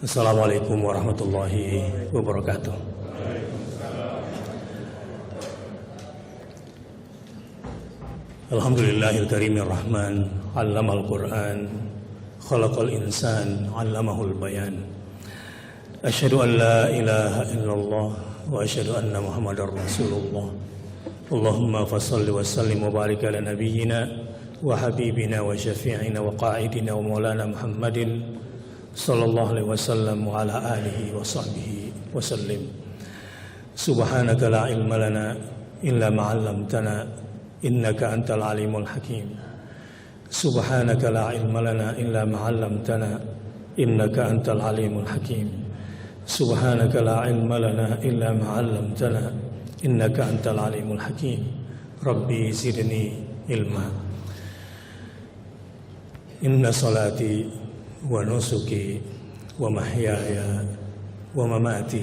Assalamualaikum warahmatullahi wabarakatuh. Alhamdulillahil karimir rahman, 'allamal Qur'an, khalaqal insan, 'allamahul bayan. Asyhadu an la ilaha illallah wa asyhadu anna Muhammadar Rasulullah. Allahumma fashalli wa sallim wa barik ala nabiyyina wa habibina wa syafi'ina wa qa'idina wa maulana Muhammadin sallallahu alaihi wasallam wa ala alihi wa sahbihi wa sallim. Subhanaka la ilma lana illa ma 'allamtana innaka antal alimul hakim. Subhanaka la ilma lana illa ma 'allamtana innaka antal alimul hakim. Subhanaka la ilma lana illa ma 'allamtana innaka antal alimul hakim. Rabbi zidni ilma. Inna salati wa nusuki wa mahyaya wa mamati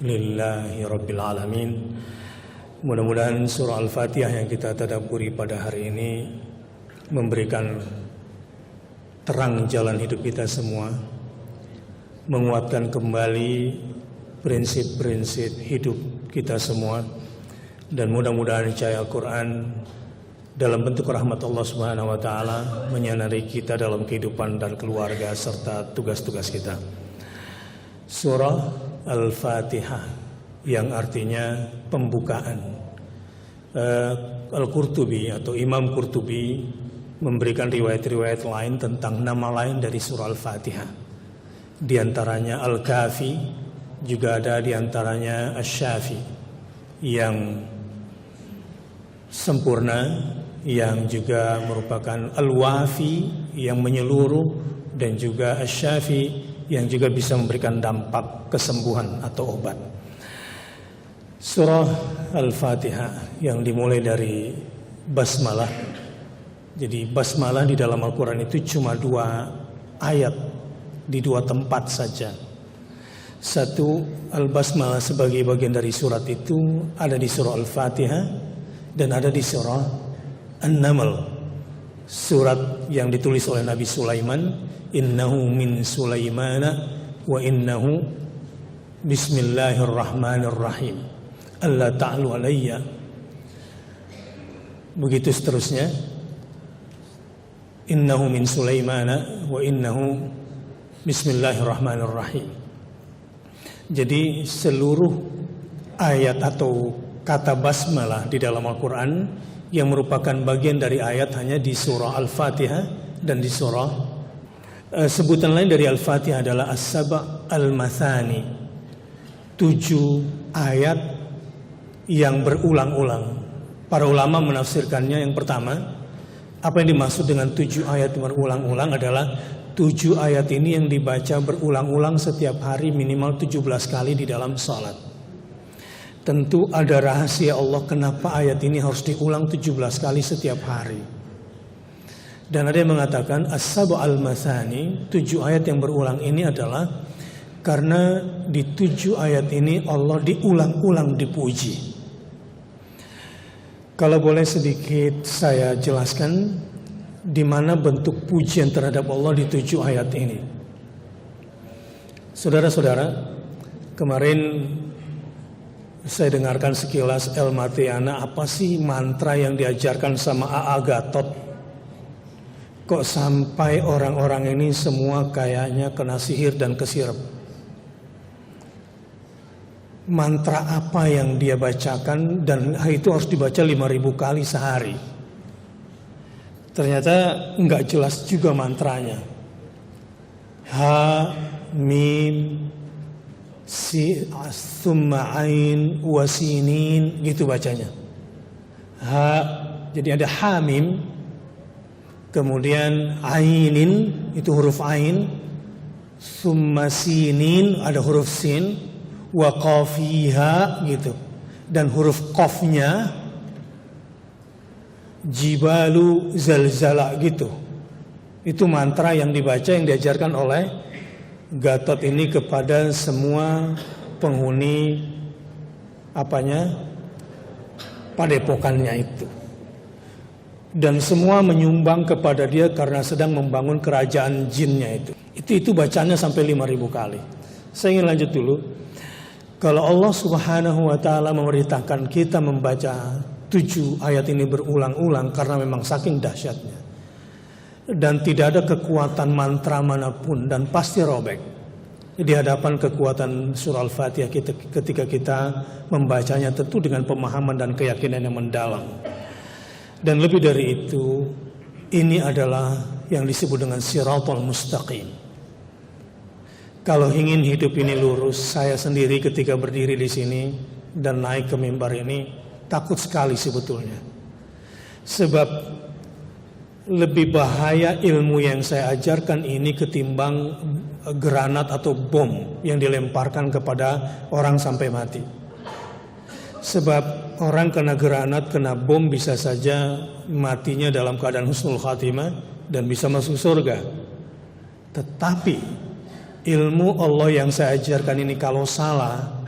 lillahi rabbil alamin. Mudah-mudahan surah Al-Fatihah yang kita tadabburi pada hari ini memberikan terang jalan hidup kita semua, menguatkan kembali prinsip-prinsip hidup kita semua, dan mudah-mudahan cahaya Al-Quran dalam bentuk rahmat Allah Subhanahu wa taala menyinari kita dalam kehidupan dan keluarga serta tugas-tugas kita. Surah Al-Fatihah yang artinya pembukaan. Al-Qurtubi atau Imam Qurtubi memberikan riwayat-riwayat lain tentang nama lain dari surah Al-Fatihah. Di antaranya Al-Kafi, juga ada di antaranya Asy-Syafi yang sempurna, yang juga merupakan Al-Wafi yang menyeluruh, dan juga Asy-Syafi yang juga bisa memberikan dampak kesembuhan atau obat. Surah Al-Fatihah yang dimulai dari basmalah. Jadi basmalah di dalam Al-Quran itu cuma 2 ayat di 2 tempat saja. Satu, Al-Basmalah sebagai bagian dari surat itu ada di surah Al-Fatihah dan ada di surah An-Naml, surat yang ditulis oleh Nabi Sulaiman. Innahu min Sulaimana wa innahu bismillahirrahmanirrahim. Alla ta'lu alayya. Begitu seterusnya. Innahu min Sulaimana wa innahu bismillahirrahmanirrahim. Jadi seluruh ayat atau kata basmalah di dalam Al-Quran yang merupakan bagian dari ayat hanya di surah Al-Fatihah dan di surah sebutan lain dari Al-Fatihah adalah As-Saba' Al-Mathani, 7 ayat yang berulang-ulang. Para ulama menafsirkannya, yang pertama, apa yang dimaksud dengan 7 ayat berulang-ulang adalah 7 ayat ini yang dibaca berulang-ulang setiap hari minimal 17 kali di dalam salat. Tentu ada rahasia Allah kenapa ayat ini harus diulang 17 kali setiap hari. Dan ada yang mengatakan As-Saba' Al-Mathani, 7 ayat yang berulang ini adalah karena di 7 ayat ini Allah diulang-ulang dipuji. Kalau boleh sedikit saya jelaskan di mana bentuk pujian terhadap Allah di 7 ayat ini. Saudara-saudara, kemarin saya dengarkan sekilas El Matiana, apa sih mantra yang diajarkan sama A.A. Gatot? Kok sampai orang-orang ini semua kayaknya kena sihir dan kesirep? Mantra apa yang dia bacakan, dan itu harus dibaca 5.000 kali sehari. Ternyata enggak jelas juga mantranya. Ha, mim, summa ain wasinin, gitu bacanya. Jadi ada hamim, kemudian ainin, itu huruf ain, summa sinin, ada huruf sin, wa qafiha, gitu, dan huruf qafnya jibalu zalzala, gitu. Itu mantra yang dibaca, yang diajarkan oleh Gatot ini kepada semua penghuni padepokannya itu. dan semua menyumbang kepada dia karena sedang membangun kerajaan jinnya itu. Itu bacanya sampai 5.000 kali. Saya ingin lanjut dulu. Kalau Allah Subhanahu wa taala memerintahkan kita membaca 7 ayat ini berulang-ulang karena memang saking dahsyatnya. Dan tidak ada kekuatan mantra manapun dan pasti robek di hadapan kekuatan surah Al-Fatihah ketika kita membacanya, tentu dengan pemahaman dan keyakinan yang mendalam. Dan lebih dari itu, ini adalah yang disebut dengan Shiratal Mustaqim. Kalau ingin hidup ini lurus, saya sendiri ketika berdiri di sini dan naik ke mimbar ini takut sekali sebetulnya. Sebab lebih bahaya ilmu yang saya ajarkan ini ketimbang granat atau bom yang dilemparkan kepada orang sampai mati. Sebab orang kena granat, kena bom bisa saja matinya dalam keadaan husnul khatimah dan bisa masuk surga. Tetapi ilmu Allah yang saya ajarkan ini kalau salah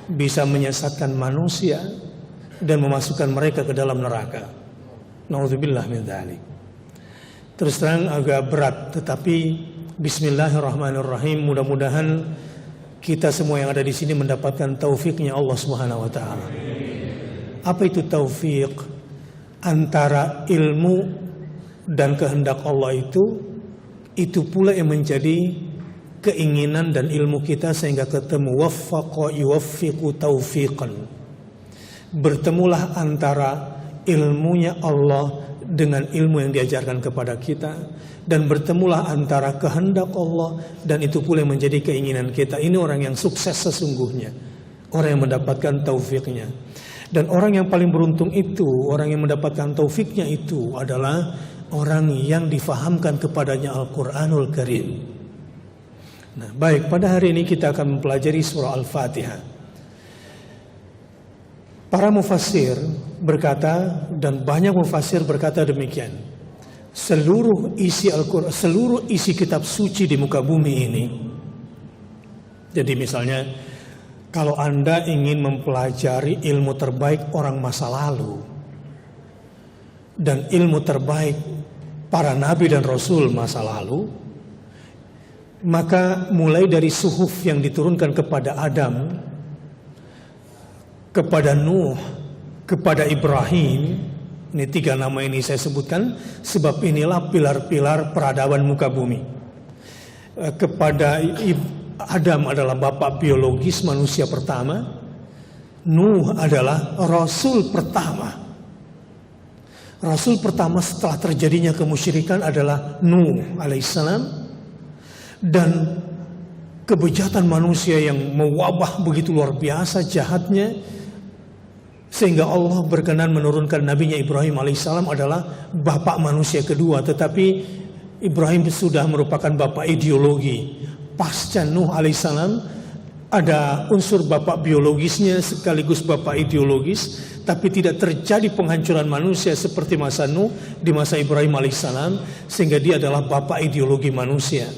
bisa menyesatkan manusia dan memasukkan mereka ke dalam neraka. Nauzubillah min dzalik. Terus terang agak berat, tetapi bismillahirrahmanirrahim, mudah-mudahan kita semua yang ada di sini mendapatkan taufiknya Allah Subhanahu wa taala. Apa itu taufik? Antara ilmu dan kehendak Allah itu pula yang menjadi keinginan dan ilmu kita sehingga ketemu. Waffaqa yuwaffiqu taufiqan. Bertemulah antara ilmunya Allah dengan ilmu yang diajarkan kepada kita, dan bertemulah antara kehendak Allah dan itu pula yang menjadi keinginan kita. Ini orang yang sukses sesungguhnya, orang yang mendapatkan taufiknya. Dan orang yang paling beruntung itu, orang yang mendapatkan taufiknya itu adalah orang yang difahamkan kepadanya Al-Quranul Karim. Nah, baik, pada hari ini kita akan mempelajari surah Al-Fatihah. Para mufassir berkata, dan banyak mufassir berkata demikian, seluruh isi Al-Quran, seluruh isi kitab suci di muka bumi ini. Jadi misalnya, kalau Anda ingin mempelajari ilmu terbaik orang masa lalu dan ilmu terbaik para nabi dan rasul masa lalu, maka mulai dari suhuf yang diturunkan kepada Adam, kepada Nuh, kepada Ibrahim, ini 3 nama ini saya sebutkan sebab inilah pilar-pilar peradaban muka bumi. Kepada Adam adalah bapak biologis manusia pertama, Nuh adalah rasul pertama. Rasul pertama setelah terjadinya kemusyrikan adalah Nuh alaihissalam, dan kebejatan manusia yang mewabah begitu luar biasa jahatnya, sehingga Allah berkenan menurunkan nabinya Ibrahim alaihissalam adalah bapak manusia kedua. Tetapi Ibrahim sudah merupakan bapak ideologi. Pasca Nuh alaihissalam ada unsur bapak biologisnya sekaligus bapak ideologis, tapi tidak terjadi penghancuran manusia seperti masa Nuh di masa Ibrahim alaihissalam, sehingga dia adalah bapak ideologi manusia.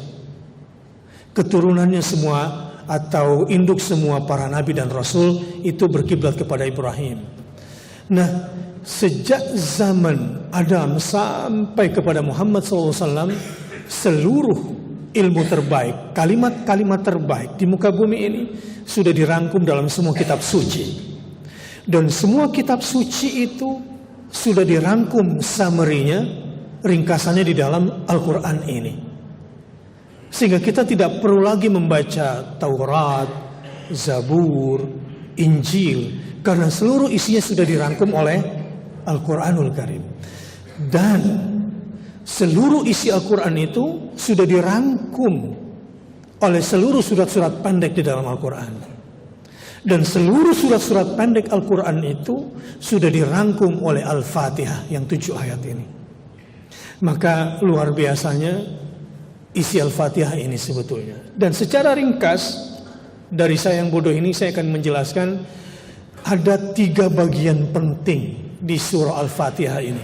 Keturunannya semua atau induk semua para nabi dan rasul itu berkiblat kepada Ibrahim. Nah, sejak zaman Adam sampai kepada Muhammad SAW, seluruh ilmu terbaik, kalimat-kalimat terbaik di muka bumi ini sudah dirangkum dalam semua kitab suci. Dan semua kitab suci itu sudah dirangkum summary-nya, ringkasannya di dalam Al-Quran ini. Sehingga kita tidak perlu lagi membaca Taurat, Zabur, Injil, karena seluruh isinya sudah dirangkum oleh Al-Quranul Karim. Dan seluruh isi Al-Quran itu sudah dirangkum oleh seluruh surat-surat pendek di dalam Al-Quran. Dan seluruh surat-surat pendek Al-Quran itu sudah dirangkum oleh Al-Fatihah yang 7 ayat ini. Maka luar biasanya isi Al-Fatihah ini sebetulnya. Dan secara ringkas dari saya yang bodoh ini, saya akan menjelaskan ada 3 bagian penting di surah Al-Fatihah ini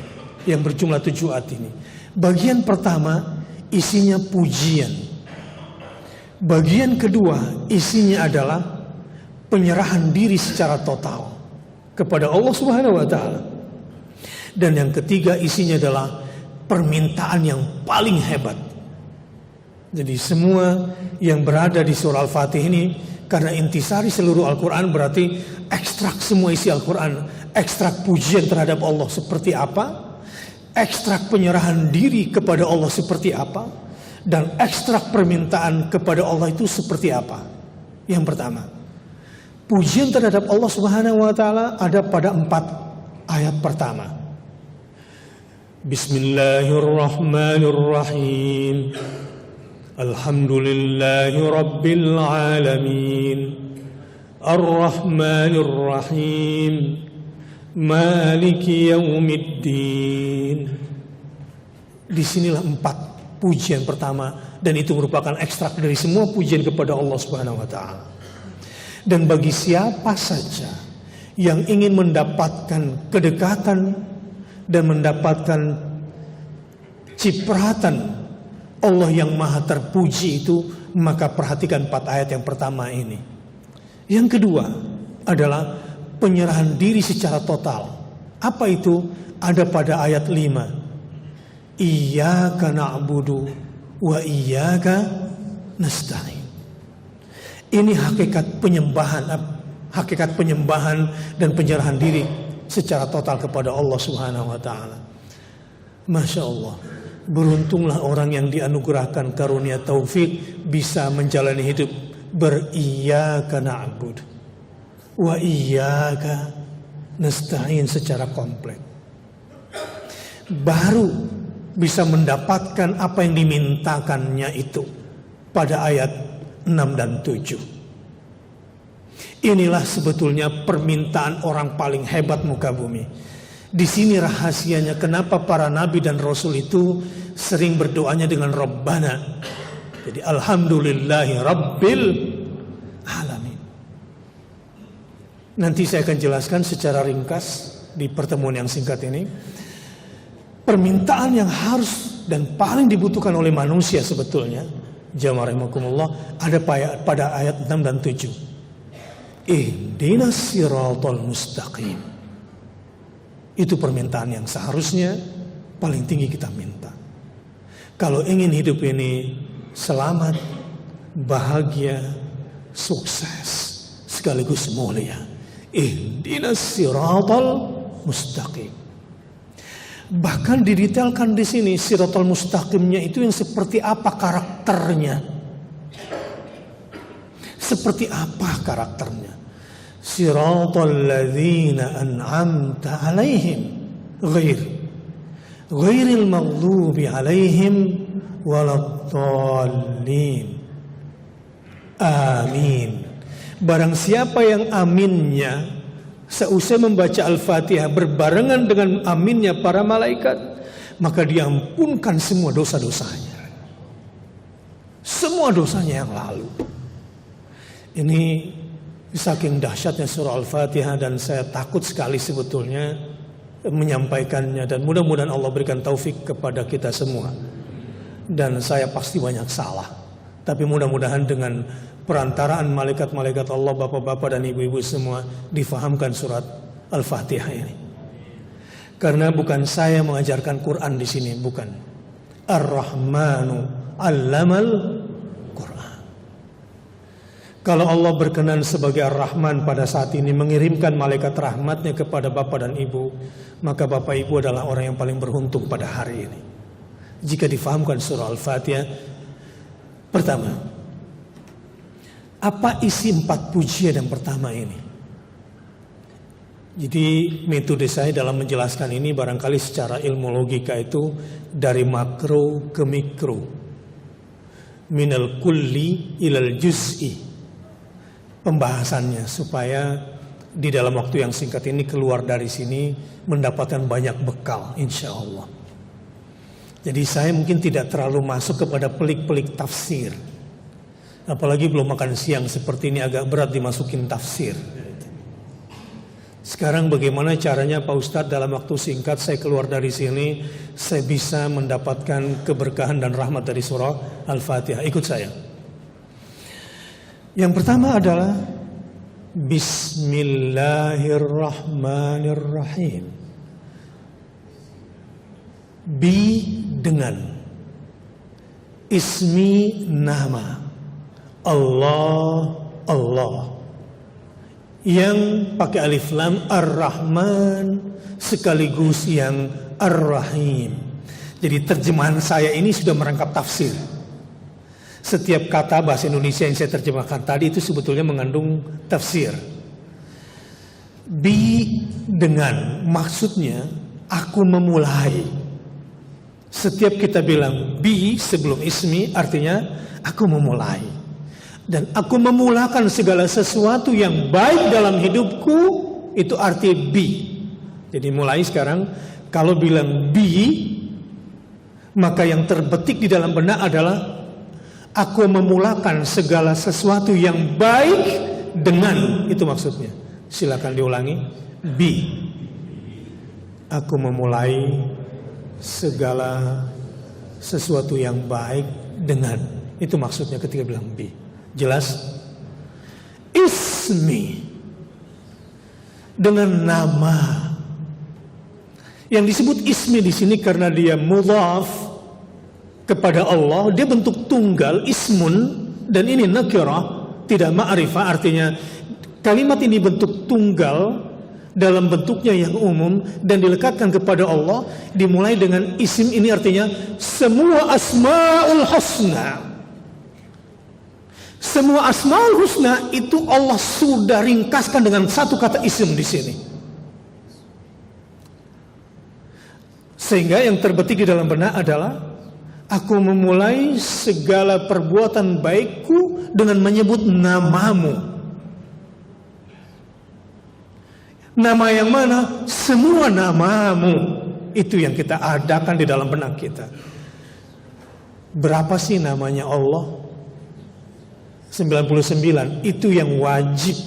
yang berjumlah 7 ayat ini. Bagian pertama isinya pujian. Bagian kedua isinya adalah penyerahan diri secara total kepada Allah Subhanahu wa taala. Dan yang ketiga isinya adalah permintaan yang paling hebat. Jadi semua yang berada di surah Al-Fatih ini, karena intisari seluruh Al-Quran berarti ekstrak semua isi Al-Quran. Ekstrak pujian terhadap Allah seperti apa, ekstrak penyerahan diri kepada Allah seperti apa, dan ekstrak permintaan kepada Allah itu seperti apa. Yang pertama, pujian terhadap Allah Subhanahu wa Ta'ala ada pada 4 ayat pertama. Bismillahirrahmanirrahim. Alhamdulillahi Rabbil Alamin. Ar-Rahmanir-Rahim. Maliki Yaumiddin. Disinilah 4 pujian pertama, dan itu merupakan ekstrak dari semua pujian kepada Allah Subhanahu wa Ta'ala. Dan bagi siapa saja yang ingin mendapatkan kedekatan dan mendapatkan cipratan Allah yang maha terpuji itu, maka perhatikan 4 ayat yang pertama ini. Yang kedua adalah penyerahan diri secara total. Apa itu? Ada pada ayat 5. Iyyaka na'budu wa iyyaka nasta'in. Ini hakikat penyembahan dan penyerahan diri secara total kepada Allah Subhanahu wa Ta'ala. Masya Allah, beruntunglah orang yang dianugerahkan karunia taufik bisa menjalani hidup beriyyaka na'budu wa iyyaka nasta'in secara komplek. Baru bisa mendapatkan apa yang dimintakannya itu pada ayat 6 dan 7. Inilah sebetulnya permintaan orang paling hebat muka bumi. Di sini rahasianya kenapa para nabi dan rasul itu sering berdoanya dengan Rabbana. Jadi alhamdulillahi Rabbil Alamin. Nanti saya akan jelaskan secara ringkas di pertemuan yang singkat ini. Permintaan yang harus dan paling dibutuhkan oleh manusia sebetulnya, jamaah rahimakumullah, ada pada ayat 6 dan 7. Ihdinas siratal mustaqim. Itu permintaan yang seharusnya paling tinggi kita minta. Kalau ingin hidup ini selamat, bahagia, sukses, sekaligus mulia, ihdinas siratal mustaqim. Bahkan didetailkan di sini siratal mustaqimnya itu yang seperti apa karakternya. Seperti apa karakternya? Siratal ladzina an'amta 'alaihim ghairil maghdubi 'alaihim waladdallin. Amin. Barang siapa yang aminnya seusai membaca Al-Fatihah berbarengan dengan aminnya para malaikat, maka diampunkan semua dosa-dosanya. Semua dosanya yang lalu. Ini saking dahsyatnya surah Al-Fatihah, dan saya takut sekali sebetulnya menyampaikannya, dan mudah-mudahan Allah berikan taufik kepada kita semua. Dan saya pasti banyak salah, tapi mudah-mudahan dengan perantaraan malaikat-malaikat Allah, bapak-bapak dan ibu-ibu semua, difahamkan surat Al-Fatihah ini. Karena bukan saya mengajarkan Quran di sini, bukan. Ar-Rahmanu 'allamal Quran. Kalau Allah berkenan sebagai Ar-Rahman pada saat ini mengirimkan malaikat rahmatnya kepada bapak dan ibu, maka bapak ibu adalah orang yang paling beruntung pada hari ini. Jika difahamkan surah Al-Fatihah. Pertama, apa isi 4 pujian yang pertama ini? Jadi metode saya dalam menjelaskan ini barangkali secara ilmu logika itu dari makro ke mikro, minal kulli ilal juz'i, pembahasannya supaya di dalam waktu yang singkat ini keluar dari sini mendapatkan banyak bekal insya Allah. Jadi saya mungkin tidak terlalu masuk kepada pelik-pelik tafsir, apalagi belum makan siang seperti ini agak berat dimasukin tafsir. Sekarang bagaimana caranya Pak Ustadz dalam waktu singkat saya keluar dari sini, saya bisa mendapatkan keberkahan dan rahmat dari surah Al-Fatihah. Ikut saya. Yang pertama adalah Bismillahirrahmanirrahim. Bi dengan, ismi nama, Allah Allah, yang pakai alif lam, Ar-Rahman sekaligus yang Ar-Rahim. Jadi terjemahan saya ini sudah merangkap tafsir. Setiap kata bahasa Indonesia yang saya terjemahkan tadi itu sebetulnya mengandung tafsir. Bi dengan, maksudnya aku memulai. Setiap kita bilang bi sebelum ismi, artinya aku memulai. Dan aku memulakan segala sesuatu yang baik dalam hidupku, itu arti bi. Jadi mulai sekarang, kalau bilang bi, maka yang terbetik di dalam benak adalah aku memulakan segala sesuatu yang baik dengan, itu maksudnya. Silakan diulangi, bi. Aku memulai segala sesuatu yang baik dengan, itu maksudnya ketika bilang bi. Jelas? Ismi dengan nama. Yang disebut ismi di sini karena dia mudhaf kepada Allah, dia bentuk tunggal, ismun, dan ini nakirah, tidak ma'rifah, artinya kalimat ini bentuk tunggal dalam bentuknya yang umum dan dilekatkan kepada Allah, dimulai dengan isim. Ini artinya semua asmaul husna. Semua asmaul husna itu Allah sudah ringkaskan dengan satu kata isim di sini. Sehingga yang terbetik di dalam benak adalah aku memulai segala perbuatan baikku dengan menyebut namamu. Nama yang mana? Semua namamu. Itu yang kita adakan di dalam benak kita. Berapa sih namanya Allah? 99. Itu yang wajib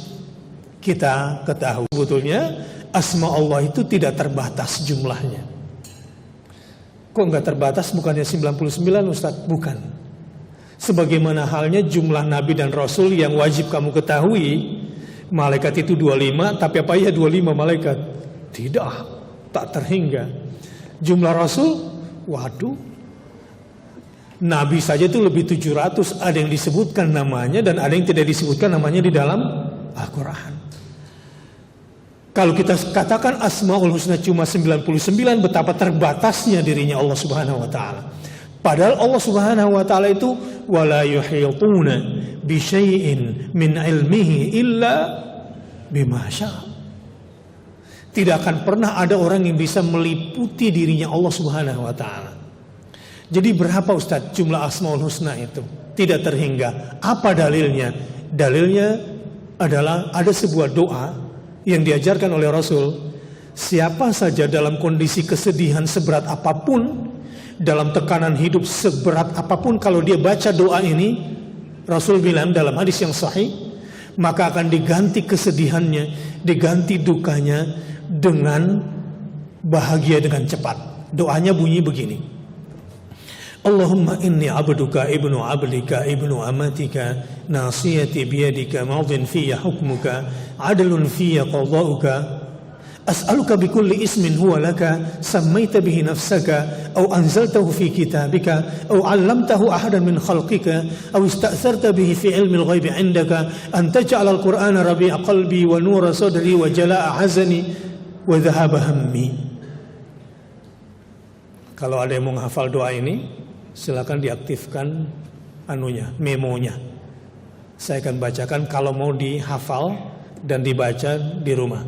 kita ketahui. Sebetulnya asma Allah itu tidak terbatas jumlahnya. Kok nggak terbatas? Bukannya 99 Ustaz? Bukan. Sebagaimana halnya jumlah Nabi dan Rasul yang wajib kamu ketahui. Malaikat itu 25, tapi apa ya 25 malaikat? Tidak, tak terhingga. Jumlah Rasul, waduh, Nabi saja itu lebih 700, ada yang disebutkan namanya dan ada yang tidak disebutkan namanya di dalam Al-Quran. Kalau kita katakan Asmaul Husna cuma 99, betapa terbatasnya dirinya Allah Subhanahu wa taala. Padahal Allah Subhanahu wa taala itu wala yuhituna bi syai'in min ilmihi illa bima syaa. Tidak akan pernah ada orang yang bisa meliputi dirinya Allah Subhanahu wa taala. Jadi berapa Ustaz jumlah Asmaul Husna itu? Tidak terhingga. Apa dalilnya? Dalilnya adalah ada sebuah doa yang diajarkan oleh Rasul. Siapa saja dalam kondisi kesedihan seberat apapun, dalam tekanan hidup seberat apapun, kalau dia baca doa ini, Rasul bilang dalam hadis yang sahih, maka akan diganti kesedihannya, diganti dukanya dengan bahagia dengan cepat. Doanya bunyi begini. Allahumma inni abduka ibnu abdika ibnu amatika nasiyati biyadika madin fiyya hukmuka adlun fiyya qada'uka as'aluka bikulli ismin huwa laka sammaita bihi nafsaka aw anzaltahu fi kitabika aw 'allamtahu ahadan min khalqika aw ista'tharta bihi fi ilmi al-ghaibi 'indaka an taj'ala al-Qur'ana rabi'a qalbi wa nura sadri wa jalaa'a hazani wa dhahaba hammi. Kalau ada yang mau menghafal doa ini, silakan diaktifkan memonya. Saya akan bacakan kalau mau dihafal dan dibaca di rumah.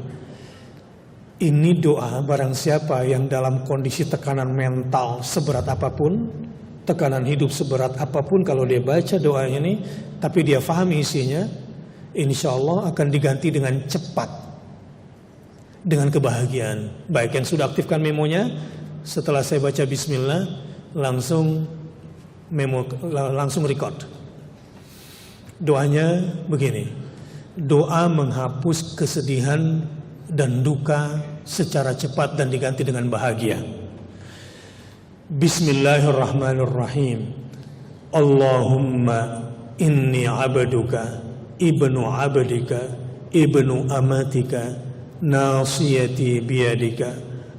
Ini doa barang siapa yang dalam kondisi tekanan mental seberat apapun, tekanan hidup seberat apapun, kalau dia baca doa ini, tapi dia fahami isinya, insya Allah akan diganti dengan cepat, dengan kebahagiaan. Baik yang sudah aktifkan memonya, setelah saya baca bismillah, langsung record. Doanya begini. Doa menghapus kesedihan dan duka secara cepat dan diganti dengan bahagia. Bismillahirrahmanirrahim. Allahumma inni abduka ibnu abdika ibnu amatika nasiyati biyadika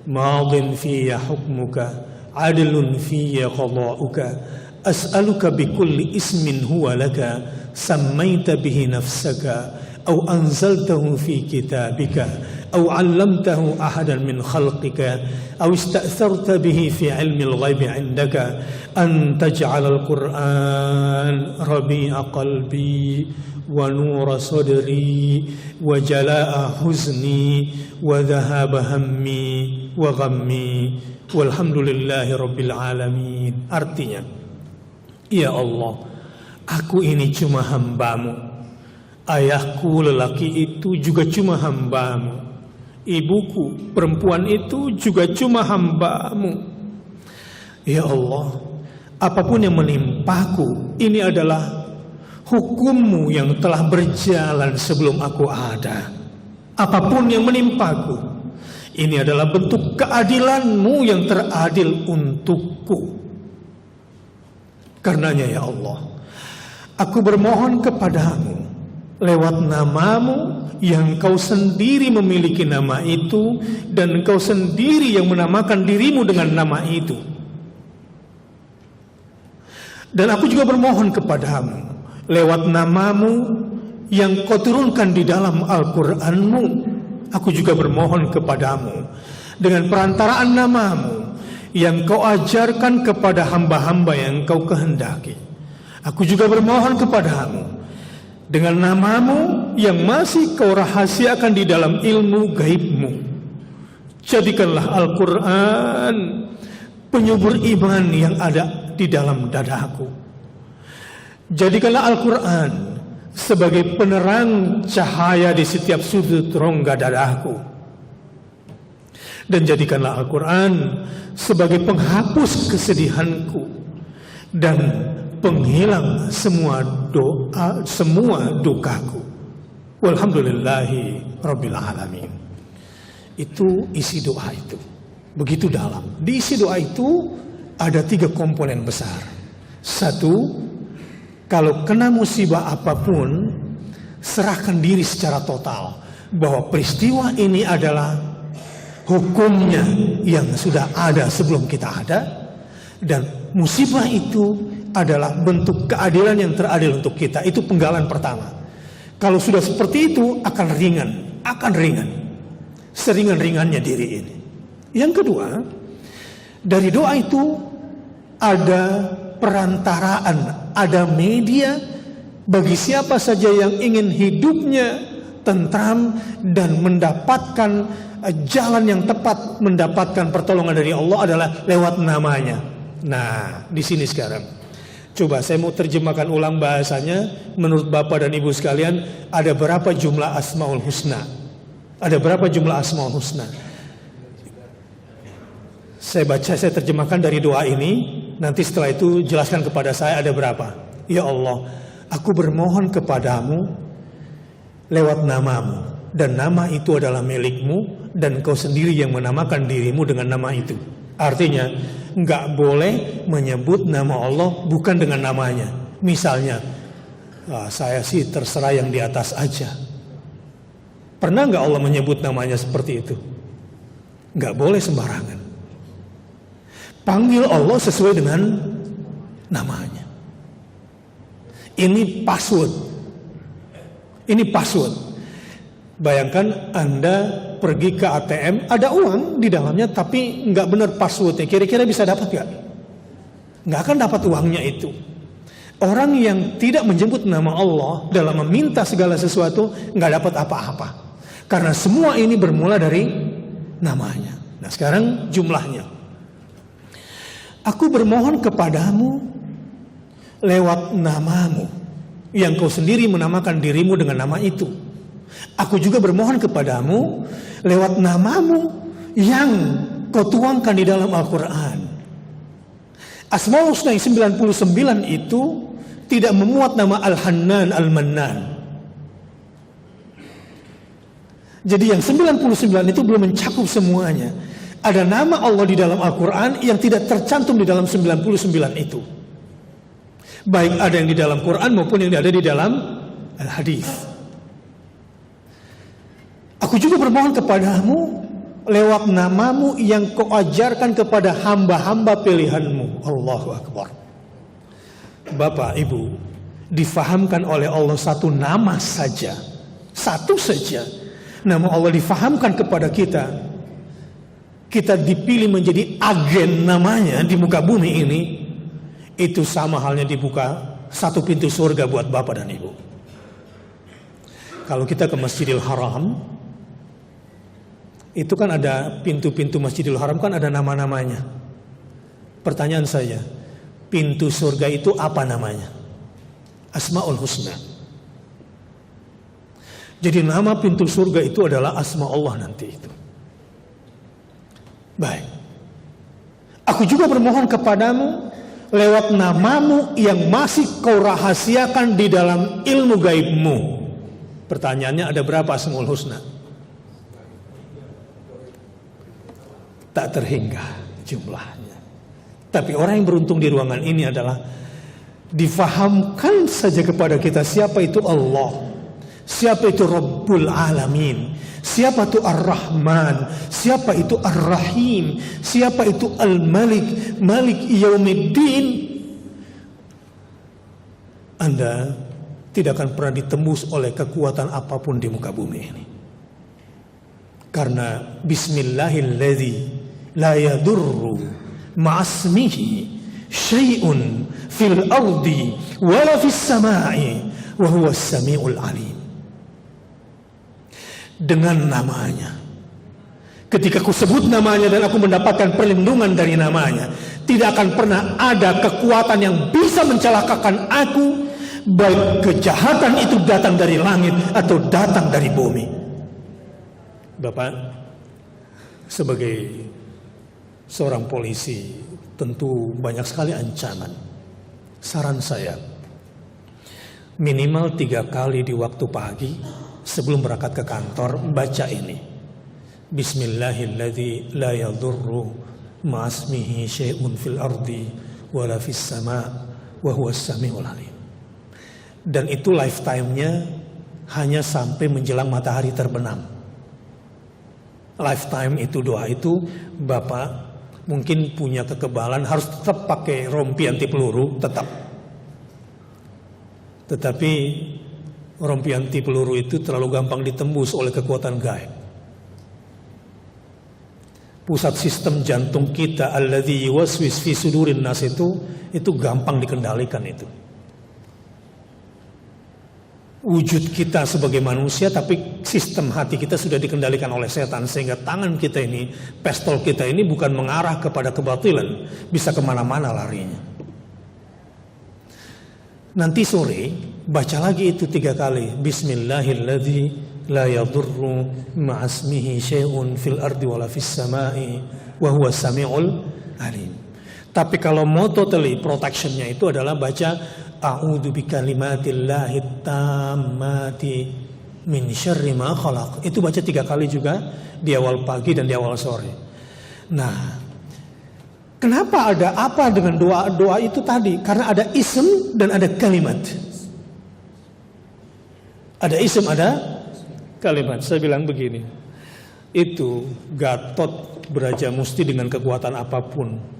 madin fiyya hukmuka adlun fiyya qada'uka as'aluka bikulli ismin huwa laka sammaita bihi nafsaka aw anzaltahu fi kitabika aw 'allamtahu ahadan min khalqika aw ista'tharta bihi fi 'ilmi al-ghaibi 'indaka an taj'ala al-Qur'an rabi'a qalbi wa nura sadri wa jalaa'a huzni wa dhahaba hammi wa ghammi walhamdulillahi rabbil alamin. Artinya, ya Allah, aku ini cuma hamba-Mu. Ayahku lelaki itu juga cuma hamba-Mu. Ibuku perempuan itu juga cuma hamba-Mu. Ya Allah, apapun yang menimpaku, ini adalah hukum-Mu yang telah berjalan sebelum aku ada. Apapun yang menimpaku, ini adalah bentuk keadilan-Mu yang teradil untukku. Karenanya ya Allah, aku bermohon kepadamu lewat nama-Mu yang Kau sendiri memiliki nama itu, dan Kau sendiri yang menamakan dirimu dengan nama itu. Dan aku juga bermohon kepadamu lewat nama-Mu yang Kau turunkan di dalam Al-Quran-Mu. Aku juga bermohon kepadamu dengan perantaraan nama-Mu yang Kau ajarkan kepada hamba-hamba yang Kau kehendaki. Aku juga bermohon kepadamu dengan nama-Mu yang masih Kau rahasiakan di dalam ilmu gaib-Mu. Jadikanlah Al-Quran penyubur iman yang ada di dalam dadaku. Jadikanlah Al-Quran sebagai penerang cahaya di setiap sudut rongga dadaku. Dan jadikanlah Al-Quran sebagai penghapus kesedihanku dan penghilang semua doa, semua dukaku. Walhamdulillahi rabbil alamin. Itu isi doa itu. Begitu dalam. Di isi doa itu ada 3 komponen besar. 1, kalau kena musibah apapun, serahkan diri secara total bahwa peristiwa ini adalah hukumnya yang sudah ada sebelum kita ada, dan musibah itu adalah bentuk keadilan yang teradil untuk kita. Itu penggalan pertama. Kalau sudah seperti itu akan ringan, seringan-ringannya diri ini. Yang kedua, dari doa itu ada perantaraan, ada media bagi siapa saja yang ingin hidupnya tentram dan mendapatkan jalan yang tepat, mendapatkan pertolongan dari Allah adalah lewat namanya. Nah, di sini sekarang coba saya mau terjemahkan ulang bahasanya. Menurut Bapak dan Ibu sekalian, ada berapa jumlah Asmaul Husna? Ada berapa jumlah Asmaul Husna? Saya terjemahkan dari doa ini. Nanti setelah itu jelaskan kepada saya ada berapa. Ya Allah, aku bermohon kepadamu lewat nama-Mu, dan nama itu adalah milik-Mu, dan Kau sendiri yang menamakan dirimu dengan nama itu. Artinya, nggak boleh menyebut nama Allah bukan dengan namanya. Misalnya, saya sih terserah yang di atas aja. Pernah nggak Allah menyebut namanya seperti itu? Nggak boleh sembarangan. Panggil Allah sesuai dengan namanya. Ini password. Ini password. Bayangkan Anda pergi ke ATM, ada uang di dalamnya tapi nggak benar passwordnya. Kira-kira bisa dapat nggak? Nggak akan dapat uangnya itu. Orang yang tidak menyebut nama Allah dalam meminta segala sesuatu nggak dapat apa-apa. Karena semua ini bermula dari namanya. Nah sekarang jumlahnya. Aku bermohon kepadamu lewat nama-Mu yang Kau sendiri menamakan dirimu dengan nama itu. Aku juga bermohon kepadamu lewat nama-Mu yang Kau tuangkan di dalam Al-Quran. Asmaul Husna 99 itu tidak memuat nama Al-Hannan, Al-Mannan. Jadi yang 99 itu belum mencakup semuanya. Ada nama Allah di dalam Al-Quran yang tidak tercantum di dalam 99 itu. Baik ada yang di dalam Quran maupun yang ada di dalam Al-Hadis. Aku juga bermohon kepadamu lewat namamu yang kau ajarkan kepada hamba-hamba pilihanmu. Allahu Akbar. Bapak, Ibu, difahamkan oleh Allah satu nama saja. Satu saja. Nama Allah difahamkan kepada kita. Kita dipilih menjadi agen namanya di muka bumi ini. Itu sama halnya dibuka satu pintu surga buat Bapak dan Ibu. Kalau kita ke Masjidil Haram, itu kan ada pintu-pintu Masjidil Haram kan ada nama-namanya. Pertanyaan saya, pintu surga itu apa namanya? Asmaul Husna. Jadi nama pintu surga itu adalah asma Allah nanti itu. Baik. Aku juga bermohon kepadamu lewat namamu yang masih kau rahasiakan di dalam ilmu gaibmu. Pertanyaannya, ada berapa Asmaul Husna? Tak terhingga jumlahnya. Tapi orang yang beruntung di ruangan ini adalah difahamkan saja kepada kita siapa itu Allah, siapa itu Rabbul Alamin, siapa itu Ar-Rahman, siapa itu Ar-Rahim, siapa itu Al-Malik, Malik Yaumiddin. Anda tidak akan pernah ditembus oleh kekuatan apapun di muka bumi ini. Karena Bismillahilladzi la yadurru ma'asmihi syai'un fil ardi wala fis sama'i wa huwas sami'ul alim. Dengan namanya, ketika aku sebut namanya dan aku mendapatkan perlindungan dari namanya, tidak akan pernah ada kekuatan yang bisa mencelakakan aku, baik kejahatan itu datang dari langit atau datang dari bumi. Bapak, sebagai seorang polisi tentu banyak sekali ancaman. Saran saya, minimal 3 kali di waktu pagi sebelum berangkat ke kantor, baca ini. Bismillahilladzi la yadurru ma'asmihi syai'un fil ardi wala fis sama' wa huwas sami'ul alim. Dan itu lifetime-nya hanya sampai menjelang matahari terbenam. Lifetime itu, doa itu, Bapak mungkin punya kekebalan harus tetap pakai rompi anti peluru, tetap. Tetapi rompi anti peluru itu terlalu gampang ditembus oleh kekuatan gaib. Pusat sistem jantung kita alladzi yuwaswis fi sudurin nas itu gampang dikendalikan itu. Wujud kita sebagai manusia, tapi sistem hati kita sudah dikendalikan oleh setan, sehingga tangan kita ini, pistol kita ini bukan mengarah kepada kebatilan, bisa kemana-mana larinya. Nanti sore baca lagi itu 3 kali. Bismillahilladzi la yadurru ma'asmihi syai'un fil ardi wala fis sama'i wa huwas sami'ul alim. Tapi kalau mau totally protectionnya itu adalah baca a'udzu bikalimatillahi tammati min syarri ma khalaq. Itu baca 3 kali juga di awal pagi dan di awal sore. Nah, kenapa ada apa dengan doa-doa itu tadi? Karena ada ism dan ada kalimat. Ada ism, ada kalimat. Saya bilang begini, itu Gatot Brajamusti dengan kekuatan apapun.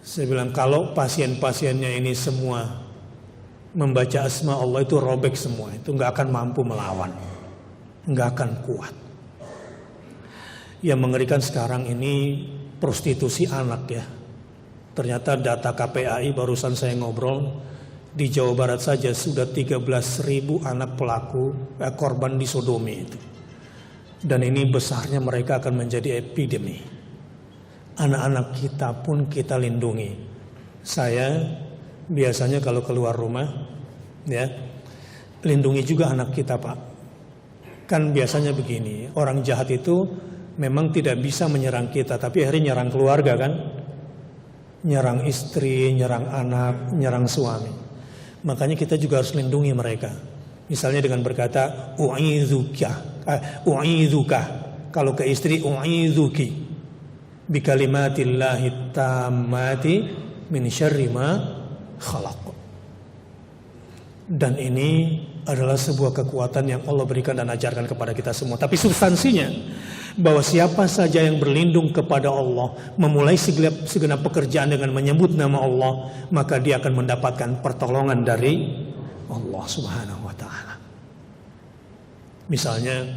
Saya bilang kalau pasien-pasiennya ini semua membaca asma Allah itu robek semua, itu nggak akan mampu melawan, nggak akan kuat. Yang mengerikan sekarang ini prostitusi anak ya. Ternyata data KPAI barusan saya ngobrol, di Jawa Barat saja sudah 13.000 anak pelaku korban disodomi itu. Dan ini besarnya mereka akan menjadi epidemi. Anak-anak kita pun kita lindungi. Saya biasanya kalau keluar rumah ya, lindungi juga anak kita, Pak. Kan biasanya begini, orang jahat itu memang tidak bisa menyerang kita, tapi akhirnya nyerang keluarga kan, nyerang istri, nyerang anak, nyerang suami. Makanya kita juga harus lindungi mereka. Misalnya dengan berkata u'idzuka. Kalau ke istri u'idzuki bikalimatillahi tammati min syarri ma khalaq. Dan ini adalah sebuah kekuatan yang Allah berikan dan ajarkan kepada kita semua. Tapi substansinya, bahwa siapa saja yang berlindung kepada Allah, memulai segenap pekerjaan dengan menyebut nama Allah, maka dia akan mendapatkan pertolongan dari Allah Subhanahu wa ta'ala. Misalnya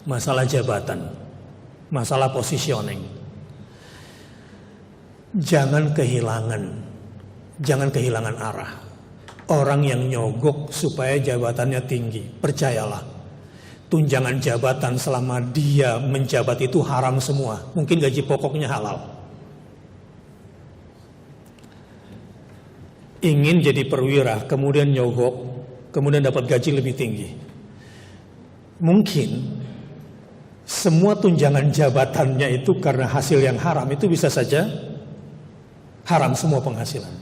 masalah jabatan, masalah positioning. Jangan kehilangan arah. Orang yang nyogok supaya jabatannya tinggi, percayalah, tunjangan jabatan selama dia menjabat itu haram semua. Mungkin gaji pokoknya halal. Ingin jadi perwira, kemudian nyogok, kemudian dapat gaji lebih tinggi. Mungkin semua tunjangan jabatannya itu karena hasil yang haram, itu bisa saja haram semua penghasilan.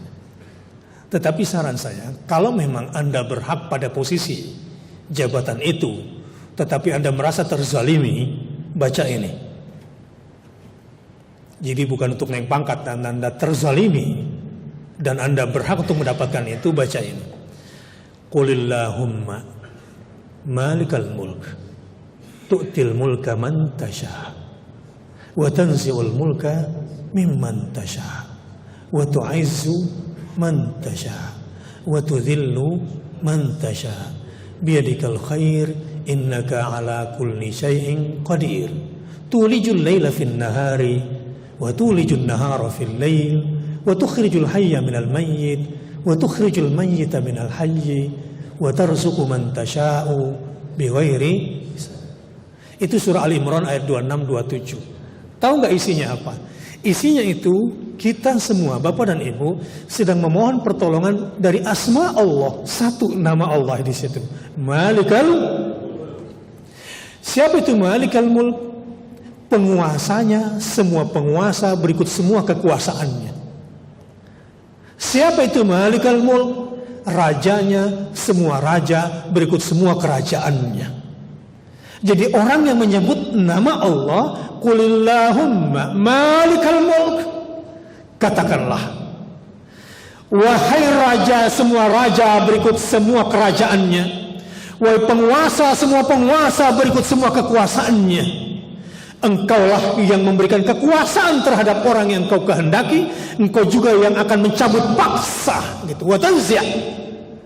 Tetapi saran saya, kalau memang Anda berhak pada posisi jabatan itu, tetapi Anda merasa terzalimi, baca ini. Jadi bukan untuk naik pangkat dan Anda terzalimi dan Anda berhak untuk mendapatkan itu, baca ini. Qulillahumma malikal mulk tu'til mulka man tasha wa tanzi'ul mulka mimman tasha wa tu'izzu man tasha wa tudhillu man tasha biyadikal khair innaka ala kulli syai'in qadir tulijul laila fin nahari wa tulijun nahara fil lail wa tukhrijul hayya minal mayyit wa tukhrijul mayyita minal hayyi wa tarzuqu man tasha'u bighairi. Itu surah Al-Imran ayat 26-27. Tahu nggak isinya apa? Isinya itu kita semua, Bapak dan Ibu, sedang memohon pertolongan dari asma Allah. Satu nama Allah di situ. Malikal. Siapa itu Malikal Mulk? Penguasanya, semua penguasa berikut semua kekuasaannya. Siapa itu Malikal Mulk? Rajanya, semua raja berikut semua kerajaannya. Jadi orang yang menyebut nama Allah, Qulillahumma malikal mulk, katakanlah, wahai raja, semua raja berikut semua kerajaannya, wahai penguasa, semua penguasa berikut semua kekuasaannya. Engkaulah yang memberikan kekuasaan terhadap orang yang kau kehendaki, engkau juga yang akan mencabut paksa gitu. Wa tanzi'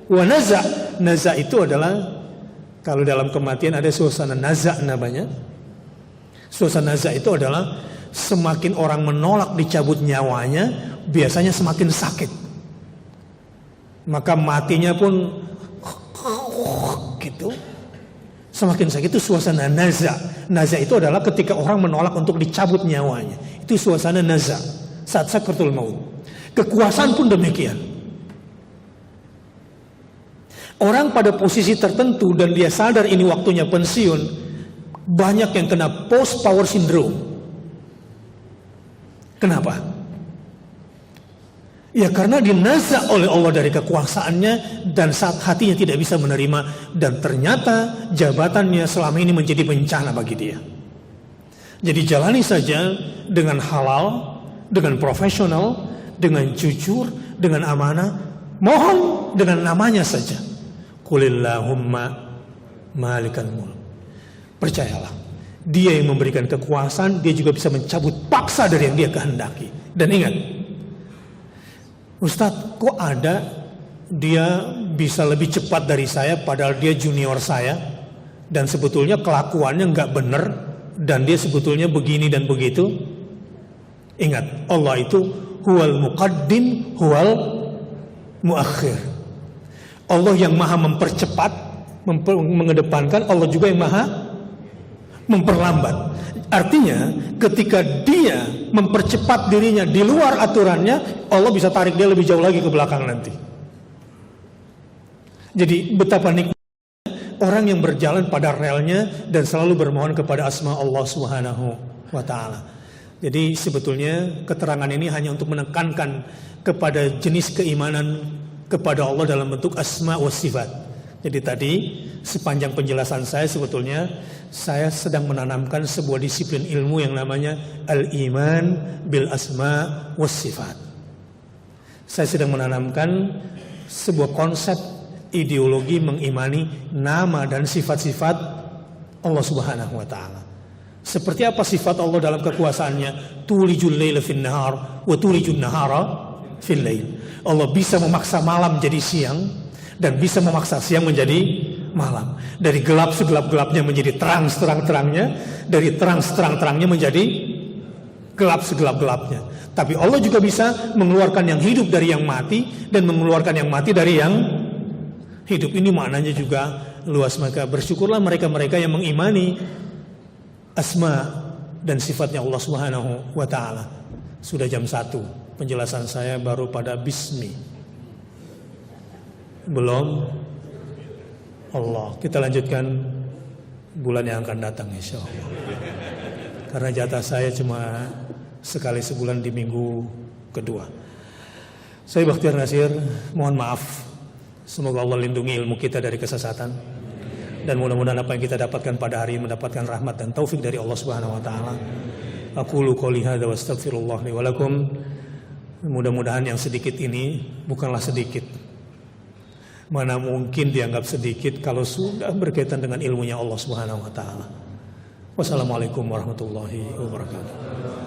wa naza'. Naza' itu adalah, kalau dalam kematian ada suasana naza' namanya. Suasana naza' itu adalah semakin orang menolak dicabut nyawanya, biasanya semakin sakit. Maka matinya pun gitu. Semakin sakit, itu suasana naza'. Naza' itu adalah ketika orang menolak untuk dicabut nyawanya. Itu suasana naza'. Saat sakaratul maut. Kekuasaan pun demikian. Orang pada posisi tertentu dan dia sadar ini waktunya pensiun, banyak yang kena post power syndrome. Kenapa? Ya karena dinazak oleh Allah dari kekuasaannya dan saat hatinya tidak bisa menerima, dan ternyata jabatannya selama ini menjadi bencana bagi dia. Jadi jalani saja dengan halal, dengan profesional, dengan jujur, dengan amanah, mohon dengan namanya saja. Qulillahumma malikal mulk. Percayalah, dia yang memberikan kekuasaan, dia juga bisa mencabut paksa dari yang dia kehendaki. Dan ingat, Ustadz, kok ada dia bisa lebih cepat dari saya padahal dia junior saya, dan sebetulnya kelakuannya nggak benar, dan dia sebetulnya begini dan begitu. Ingat, Allah itu huwal muqaddim huwal muakhir. Allah yang maha mempercepat, mengedepankan, Allah juga yang maha memperlambat. Artinya ketika dia mempercepat dirinya di luar aturannya, Allah bisa tarik dia lebih jauh lagi ke belakang nanti. Jadi betapa nikmatnya orang yang berjalan pada relnya dan selalu bermohon kepada asma Allah Subhanahu wa ta'ala. Jadi sebetulnya keterangan ini hanya untuk menekankan kepada jenis keimanan kepada Allah dalam bentuk asma wa sifat. Jadi tadi sepanjang penjelasan saya sebetulnya saya sedang menanamkan sebuah disiplin ilmu yang namanya al-iman bil asma wa sifat. Saya sedang menanamkan sebuah konsep ideologi mengimani nama dan sifat-sifat Allah Subhanahu wa taala. Seperti apa sifat Allah dalam kekuasaannya? Tulijul laila fin nahar wa tulijun nahara fil lail. Allah bisa memaksa malam menjadi siang dan bisa memaksa siang menjadi malam. Dari gelap segelap-gelapnya menjadi terang seterang-terangnya, dari terang seterang-terangnya menjadi gelap segelap-gelapnya. Tapi Allah juga bisa mengeluarkan yang hidup dari yang mati dan mengeluarkan yang mati dari yang hidup. Ini maknanya juga luas. Maka bersyukurlah mereka-mereka yang mengimani asma dan sifatnya Allah Subhanahu wa taala. Sudah jam 1. Penjelasan saya baru pada bismi. Belum Allah. Kita lanjutkan bulan yang akan datang insyaallah. Karena jatah saya cuma sekali sebulan di minggu kedua. Saya Bakhtiar Nasir, mohon maaf. Semoga Allah lindungi ilmu kita dari kesesatan. Dan mudah-mudahan apa yang kita dapatkan pada hari ini mendapatkan rahmat dan taufik dari Allah Subhanahu wa taala. Aqulu qouli hadza wa astaghfirullah li wa lakum. Mudah-mudahan yang sedikit ini bukanlah sedikit. Mana mungkin dianggap sedikit kalau sudah berkaitan dengan ilmunya Allah Subhanahu wa taala. Wassalamualaikum warahmatullahi wabarakatuh.